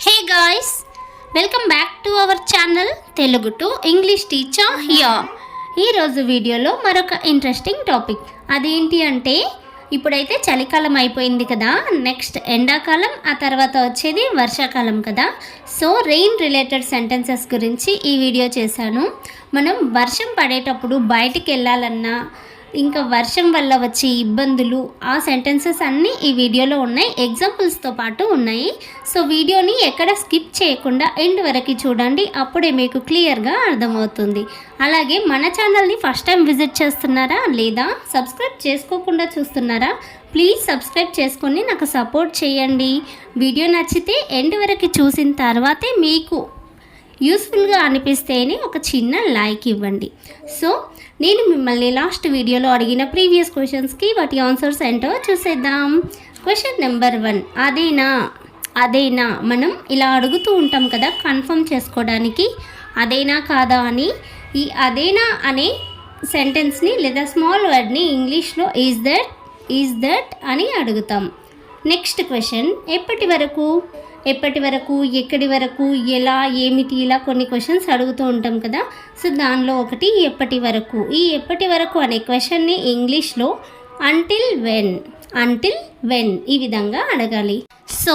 Hey guys, welcome back to our channel Telugu to English teacher here. ఈ రోజు వీడియోలో మరొక ఇంట్రెస్టింగ్ టాపిక్ అదేంటి అంటే ఇప్పుడైతే చలికాలం అయిపోయింది కదా, నెక్స్ట్ ఎండాకాలం, ఆ తర్వాత వచ్చేది వర్షాకాలం కదా. సో రెయిన్ రిలేటెడ్ సెంటెన్సెస్ గురించి ఈ వీడియో చేశాను. మనం వర్షం పడేటప్పుడు బయటికి వెళ్ళాలన్నా ఇంకా వర్షం వల్ల వచ్చే ఇబ్బందులు ఆ సెంటెన్సెస్ అన్నీ ఈ వీడియోలో ఉన్నాయి, ఎగ్జాంపుల్స్తో పాటు ఉన్నాయి. సో వీడియోని ఎక్కడ స్కిప్ చేయకుండా ఎండ్ వరకు చూడండి, అప్పుడే మీకు క్లియర్గా అర్థమవుతుంది. అలాగే మన ఛానల్ని ఫస్ట్ టైం విజిట్ చేస్తున్నారా లేదా సబ్స్క్రైబ్ చేసుకోకుండా చూస్తున్నారా, ప్లీజ్ సబ్స్క్రైబ్ చేసుకొని నాకు సపోర్ట్ చేయండి. వీడియో నచ్చితే ఎండ్ వరకు చూసిన తర్వాతే మీకు యూస్ఫుల్గా అనిపిస్తేనే ఒక చిన్న లైక్ ఇవ్వండి. సో నేను మిమ్మల్ని లాస్ట్ వీడియోలో అడిగిన ప్రీవియస్ క్వశ్చన్స్కి వాటి ఆన్సర్స్ ఏంటో చూసేద్దాం. క్వశ్చన్ నెంబర్ 1, అదేనా మనం ఇలా అడుగుతూ ఉంటాం కదా కన్ఫర్మ్ చేసుకోవడానికి, అదేనా కాదా అని. ఈ అదేనా అనే సెంటెన్స్ని లేదా స్మాల్ వర్డ్ని ఇంగ్లీష్లో ఈజ్ దట్ అని అడుగుతాం. నెక్స్ట్ క్వశ్చన్, ఎప్పటి వరకు, ఎక్కడి వరకు, ఎలా, ఏమిటి, ఇలా కొన్ని క్వశ్చన్స్ అడుగుతూ ఉంటాం కదా. సో దానిలో ఒకటి ఎప్పటి వరకు. ఈ ఎప్పటి వరకు అనే క్వశ్చన్ని ఇంగ్లీష్లో అంటిల్ వెన్ ఈ విధంగా అడగాలి. సో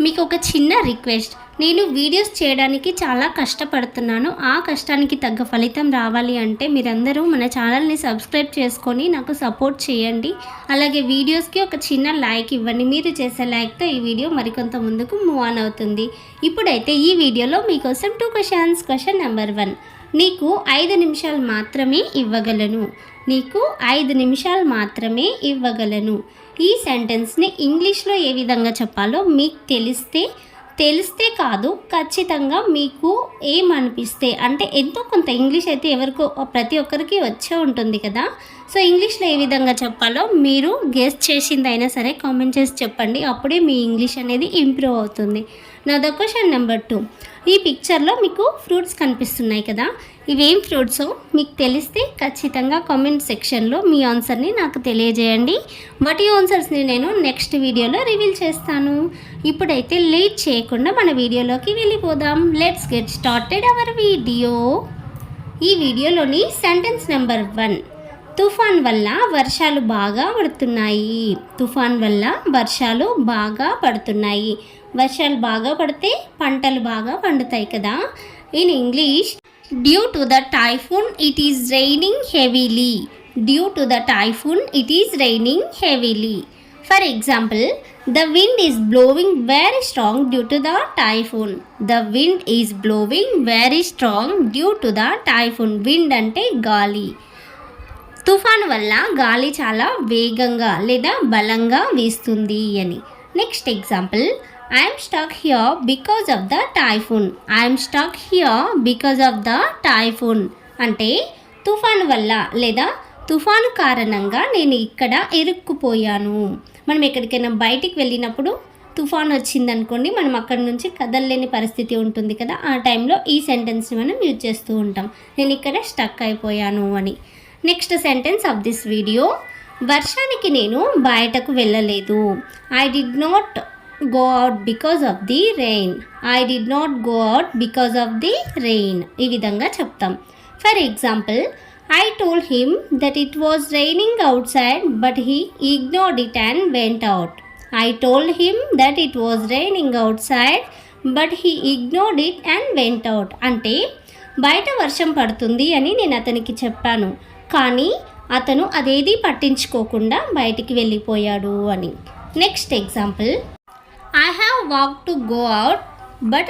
మీకు ఒక చిన్న రిక్వెస్ట్, నేను వీడియోస్ చేయడానికి చాలా కష్టపడుతున్నాను, ఆ కష్టానికి తగ్గ ఫలితం రావాలి అంటే మీరందరూ మన ఛానల్ని సబ్స్క్రైబ్ చేసుకొని నాకు సపోర్ట్ చేయండి. అలాగే వీడియోస్కి ఒక చిన్న లైక్ ఇవ్వండి. మీరు చేసే లైక్తో ఈ వీడియో మరికొంత ముందుకు మూవ్ ఆన్ అవుతుంది. ఇప్పుడైతే ఈ వీడియోలో మీకోసం 2 క్వశ్చన్స్. క్వశ్చన్ నెంబర్ 1, నీకు 5 నిమిషాలు మాత్రమే ఇవ్వగలను. ఈ సెంటెన్స్ని ఇంగ్లీష్లో ఏ విధంగా చెప్పాలో మీకు తెలిస్తే కాదు, ఖచ్చితంగా మీకు ఏమనిపిస్తే, అంటే ఎంతో కొంత ఇంగ్లీష్ అయితే ప్రతి ఒక్కరికి వచ్చే ఉంటుంది కదా. సో ఇంగ్లీష్లో ఏ విధంగా చెప్పాలో మీరు గెస్ చేసిందైనా సరే కామెంట్ చేసి చెప్పండి, అప్పుడే మీ ఇంగ్లీష్ అనేది ఇంప్రూవ్ అవుతుంది. నాదో క్వశ్చన్ నెంబర్ 2, ఈ పిక్చర్లో మీకు ఫ్రూట్స్ కనిపిస్తున్నాయి కదా, ఇవేం ఫ్రూట్సో మీకు తెలిస్తే ఖచ్చితంగా కామెంట్ సెక్షన్లో మీ ఆన్సర్ని నాకు తెలియజేయండి. వాటి ఆన్సర్స్ని నేను నెక్స్ట్ వీడియోలో రివీల్ చేస్తాను. ఇప్పుడైతే లేట్ చేయకుండా మన వీడియోలోకి వెళ్ళిపోదాం. Let's get started our video. ఈ వీడియోలోని సెంటెన్స్ నెంబర్ 1, తుఫాన్ వల్ల వర్షాలు బాగా పడుతున్నాయి. వర్షాలు బాగా పడితే పంటలు బాగా పండుతాయి కదా. In English, due to the typhoon it is raining heavily. For example, the wind is blowing very strong due to the typhoon. wind అంటే గాలి. తుఫాను వల్ల గాలి చాలా వేగంగా లేదా బలంగా వీస్తుంది అని. Next example, I am stuck here because of the typhoon. అంటే తుఫాను వల్ల లేదా తుఫాను కారణంగా నేను ఇక్కడ ఇరుక్కుపోయాను. మనం ఎక్కడికైనా బయటికి వెళ్ళినప్పుడు తుఫాను వచ్చిందనుకోండి, మనం అక్కడి నుంచి కదలలేని పరిస్థితి ఉంటుంది కదా, ఆ టైంలో ఈ సెంటెన్స్ని మనం యూజ్ చేస్తూ ఉంటాం, నేను ఇక్కడ స్టక్ అయిపోయాను అని. Next sentence of this video, వర్షానికి నేను బయటకు వెళ్ళలేదు. I did not go out because of the rain. ఈ విధంగా చెప్తాం. For example, I told him that it was raining outside but he ignored it and went out. అంటే బయట వర్షం పడుతుంది అని నేను అతనికి చెప్పాను, కానీ అతను అదేది పట్టించుకోకుండా బయటికి వెళ్ళిపోయాడు అని. Next example, I have walked to go out but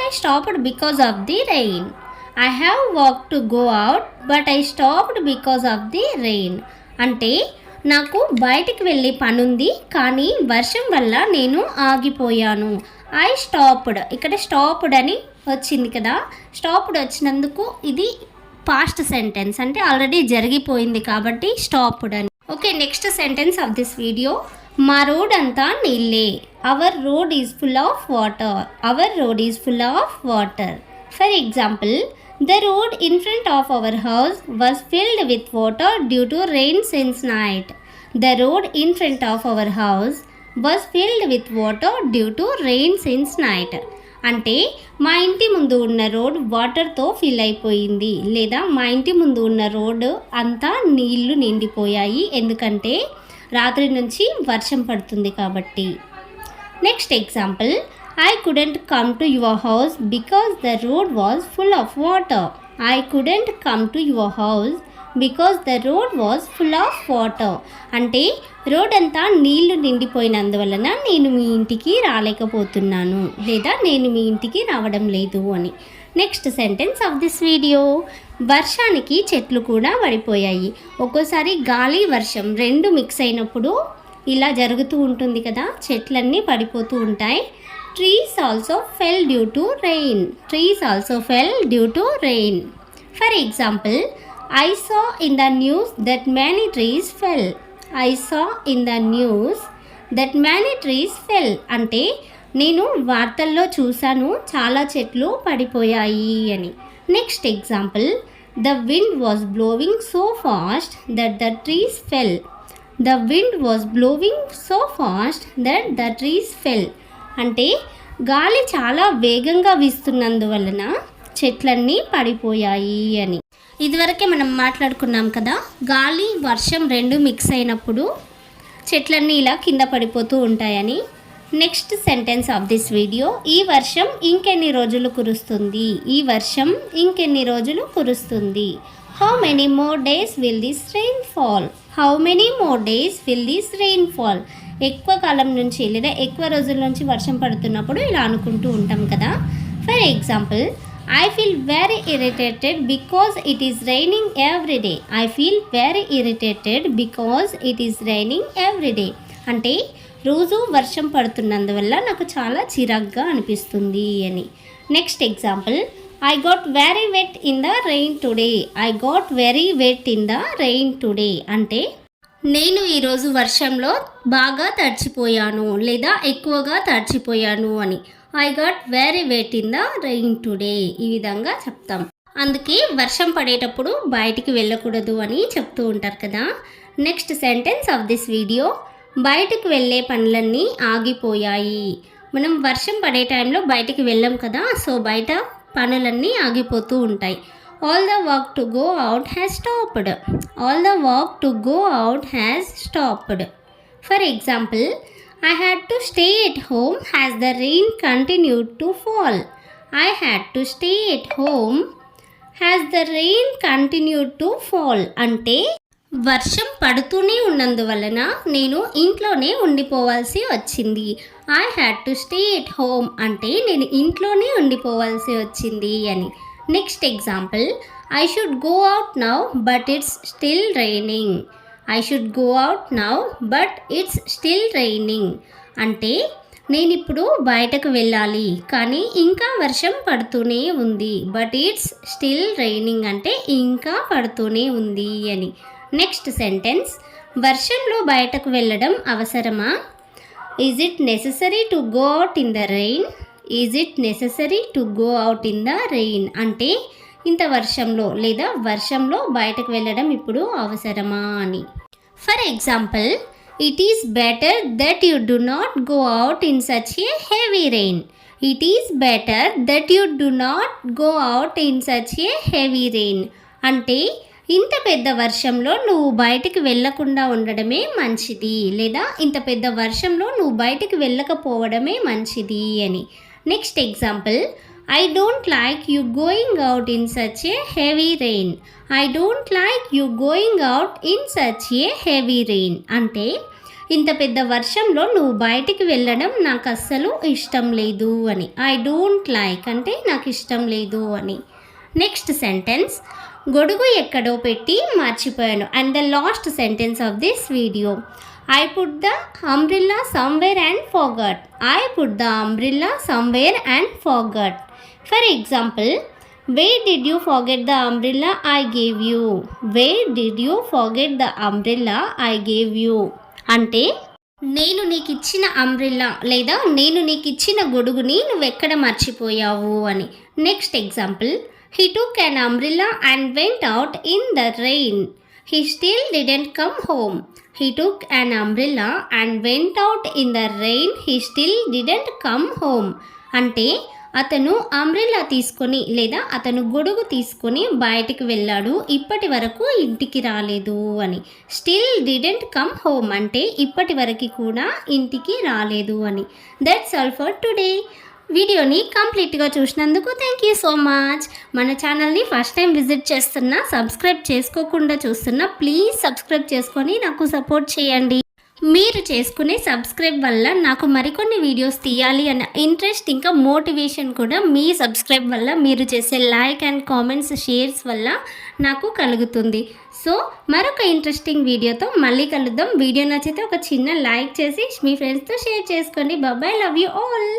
I stopped because of the rain. అంటే నాకు బయటికి వెళ్ళే పనుంది కానీ వర్షం వల్ల నేను ఆగిపోయాను. ఇక్కడ స్టాప్డ్ అని వచ్చింది కదా, స్టాప్డ్ వచ్చినందుకు ఇది పాస్ట్ సెంటెన్స్, అంటే ఆల్రెడీ జరిగిపోయింది కాబట్టి స్టాప్డ్ అని. Okay, next sentence of this video, మా రోడ్ అంతా నీళ్ళే. Our road is full of water. For example, the road in front of our house was filled with water due to rain since night. అంటే మా ఇంటి ముందు ఉన్న road వాటర్తో fill అయిపోయింది, లేదా మా ఇంటి ముందు ఉన్న రోడ్డు అంతా నీళ్లు నిండిపోయాయి, ఎందుకంటే రాత్రి నుంచి వర్షం పడుతుంది కాబట్టి. Next example, I couldn't come to your house because the road was full of water. I couldn't come to your house because the road was full of water. అంటే రోడ్ అంతా నీళ్లు నిండిపోయినందువలన నేను మీ ఇంటికి రాలేకపోతున్నాను, లేదా నేను మీ ఇంటికి రావడం లేదు అని. Next sentence of this video, వర్షానికి చెట్లు కూడా పడిపోయాయి. ఒక్కోసారి గాలి వర్షం రెండు మిక్స్ అయినప్పుడు ఇలా జరుగుతూ ఉంటుంది కదా, చెట్లన్నీ పడిపోతూ ఉంటాయి. Trees also fell due to rain. Trees also fell due to rain. For example, I saw in the news that many trees fell. I saw in the news that many trees fell. అంటే నేను వార్తల్లో చూశాను చాలా చెట్లు పడిపోయాయి అని. Next example, the wind was blowing so fast that the trees fell. The wind was blowing so fast that the trees fell. అంటే గాలి చాలా వేగంగా వీస్తున్నందువలన చెట్లన్నీ పడిపోయాయి అని. ఇదివరకే మనం మాట్లాడుకున్నాం కదా, గాలి వర్షం రెండు మిక్స్ అయినప్పుడు చెట్లన్నీ ఇలా కింద పడిపోతూ ఉంటాయని. Next sentence of this video, ఈ వర్షం ఇంకెన్ని రోజులు కురుస్తుంది. ఈ వర్షం ఇంకెన్ని రోజులు కురుస్తుంది. How many more days will this rain fall? How many more days will this rain fall? ఎక్కువ కాలం నుంచి లేదా ఎక్కువ రోజుల నుంచి వర్షం పడుతున్నప్పుడు ఇలా అనుకుంటూ ఉంటాం కదా. For example, I feel very irritated because it is raining every day. I feel very irritated because it is raining every day. అంటే రోజు వర్షం పడుతున్నందువల్ల నాకు చాలా చిరాగ్గా అనిపిస్తుంది అని. Next example, I got very wet in the rain today. I got very wet in the rain today. అంటే నేను ఈరోజు వర్షంలో బాగా తడిచిపోయాను లేదా ఎక్కువగా తడిచిపోయాను అని. I got very wet in the rain today. ఈ విధంగా చెప్తాం. అందుకే వర్షం పడేటప్పుడు బయటికి వెళ్ళకూడదు అని చెప్తూ ఉంటారు కదా. Next sentence of this video, బయటకు వెళ్ళే పనులన్నీ ఆగిపోయాయి. మనం వర్షం పడే టైంలో బయటికి వెళ్ళాం కదా, సో బయట పనులన్నీ ఆగిపోతూ ఉంటాయి. All the work to go out has stopped. All the work to go out has stopped. For example, I had to stay at home as the rain continued to fall. I had to stay at home as the rain continued to fall. అంటే వర్షం పడుతూనే ఉన్నందువలన నేను ఇంట్లోనే ఉండిపోవాల్సి వచ్చింది. I had to stay at home అంటే నేను ఇంట్లోనే ఉండిపోవాల్సి వచ్చింది అని. Next example, I should go out now but it's still raining. I should go out now but it's still raining. అంటే నేను ఇప్పుడు బయటకు వెళ్ళాలి కానీ ఇంకా వర్షం పడుతూనే ఉంది. బట్ ఇట్స్ స్టిల్ రైనింగ్ అంటే ఇంకా పడుతూనే ఉంది అని. నెక్స్ట్ సెంటెన్స్, వర్షంలో బయటకు వెళ్ళడం అవసరమా? Is it necessary to go out in the rain? Is it necessary to go out in the rain అంటే ఇంత వర్షంలో లేదా వర్షంలో బయటకు వెళ్ళడం ఇప్పుడు అవసరమా అని. For example, it is better that you do not go out in such a heavy rain. It is better that you do not go out in such a heavy rain అంటే ఇంత పెద్ద వర్షంలో నువ్వు బయటికి వెళ్ళకుండా ఉండడమే మంచిది, లేదా ఇంత పెద్ద వర్షంలో నువ్వు బయటికి వెళ్ళకపోవడమే మంచిది అని. Next example, I don't like you going out in such a heavy rain. I don't like you going out in such a heavy rain అంటే ఇంత పెద్ద వర్షంలో నువ్వు బయటికి వెళ్ళడం నాకు అస్సలు ఇష్టం లేదు అని. I don't like అంటే నాకు ఇష్టం లేదు అని. నెక్స్ట్ సెంటెన్స్, గొడుగు ఎక్కడో పెట్టి మర్చిపోయాను. And the last sentence of this video, I put the umbrella somewhere and forgot. I put the umbrella somewhere and forgot. For example, where did you forget the umbrella I gave you? Where did you forget the umbrella I gave you? అంటే నేను నీకు ఇచ్చిన umbrella లేదా నేను నీకు ఇచ్చిన గొడుగుని నువ్వెక్కడ మర్చిపోయావు అని. Next example, he took an umbrella and went out in the rain. He still didn't come home. He took an umbrella and went out in the rain. He still didn't come home. అంటే అతను umbrella తీసుకొని లేదా అతను గొడుగు తీసుకొని బయటికి వెళ్ళాడు, ఇప్పటి వరకు ఇంటికి రాలేదు అని. స్టిల్ డిడెంట్ కమ్ హోమ్ అంటే ఇప్పటి వరకు కూడా ఇంటికి రాలేదు అని. That's all for today. వీడియోని కంప్లీట్గా చూసినందుకు థ్యాంక్ యూ సో మచ్. మన ఛానల్ని ఫస్ట్ టైం విజిట్ చేస్తున్నా, సబ్స్క్రైబ్ చేసుకోకుండా చూస్తున్నా, ప్లీజ్ సబ్స్క్రైబ్ చేసుకొని నాకు సపోర్ట్ చేయండి. మీరు చేసుకునే సబ్స్క్రైబ్ వల్ల నాకు మరికొన్ని వీడియోస్ తీయాలి అన్న ఇంట్రెస్ట్, ఇంకా మోటివేషన్ కూడా మీ సబ్స్క్రైబ్ వల్ల, మీరు చేసే లైక్ అండ్ కామెంట్స్, షేర్స్ వల్ల నాకు కలుగుతుంది. సో మరొక ఇంట్రెస్టింగ్ వీడియోతో మళ్ళీ కలుద్దాం. వీడియో నచ్చితే ఒక చిన్న లైక్ చేసి మీ ఫ్రెండ్స్తో షేర్ చేసుకోండి. Bye, love you all.